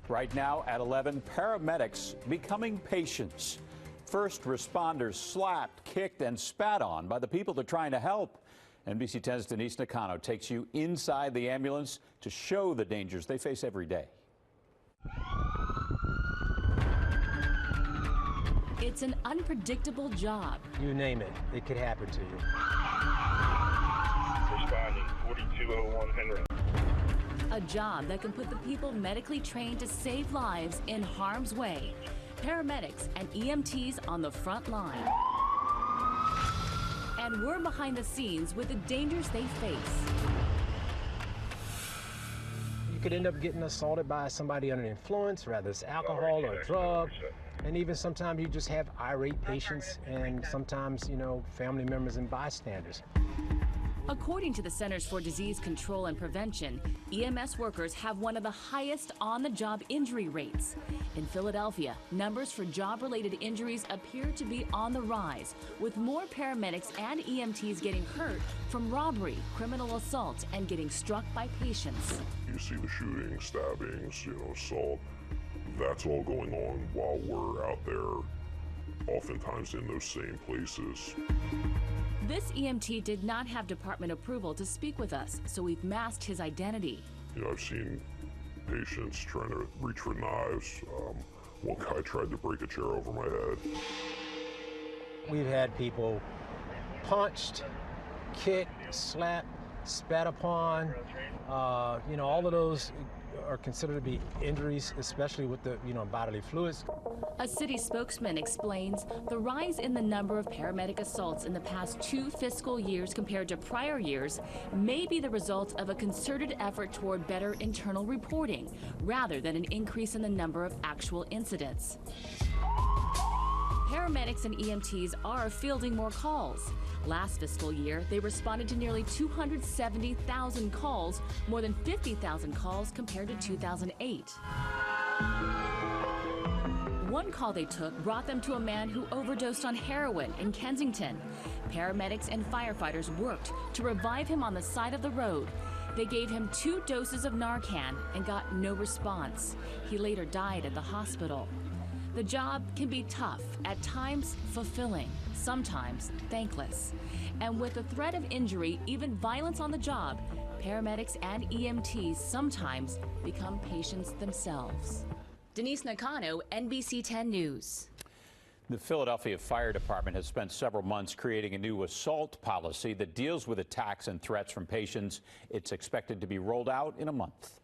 Right now at 11, paramedics becoming patients. First responders slapped, kicked, and spat on by the people they're trying to help. NBC 10's Denise Nakano takes you inside the ambulance to show the dangers they face every day. It's an unpredictable job. You name it, it could happen to you. Responding, 4201 Henry. A job that can put the people medically trained to save lives in harm's way. Paramedics and EMTs on the front line. And we're behind the scenes with the dangers they face. You could end up getting assaulted by somebody under influence, whether it's alcohol or a drug. And even sometimes you just have irate patients and sometimes, family members and bystanders. According to the Centers for Disease Control and Prevention, EMS workers have one of the highest on-the-job injury rates. In Philadelphia, numbers for job-related injuries appear to be on the rise, with more paramedics and EMTs getting hurt from robbery, criminal assault, and getting struck by patients. You see the shootings, stabbings, assault. That's all going on while we're out there, oftentimes in those same places. This EMT did not have department approval to speak with us, so we've masked his identity. I've seen patients trying to reach for knives. One guy tried to break a chair over my head. We've had people punched, kicked, slapped, spat upon. All of those are considered to be injuries, especially with the, bodily fluids. A city spokesman explains the rise in the number of paramedic assaults in the past 2 fiscal years compared to prior years may be the result of a concerted effort toward better internal reporting, rather than an increase in the number of actual incidents. Paramedics and EMTs are fielding more calls. Last fiscal year, they responded to nearly 270,000 calls, more than 50,000 calls compared to 2008. One call they took brought them to a man who overdosed on heroin in Kensington. Paramedics and firefighters worked to revive him on the side of the road. They gave him 2 doses of Narcan and got no response. He later died at the hospital. The job can be tough, at times fulfilling, sometimes thankless. And with the threat of injury, even violence on the job, paramedics and EMTs sometimes become patients themselves. Denise Nakano, NBC 10 News. The Philadelphia Fire Department has spent several months creating a new assault policy that deals with attacks and threats from patients. It's expected to be rolled out in a month.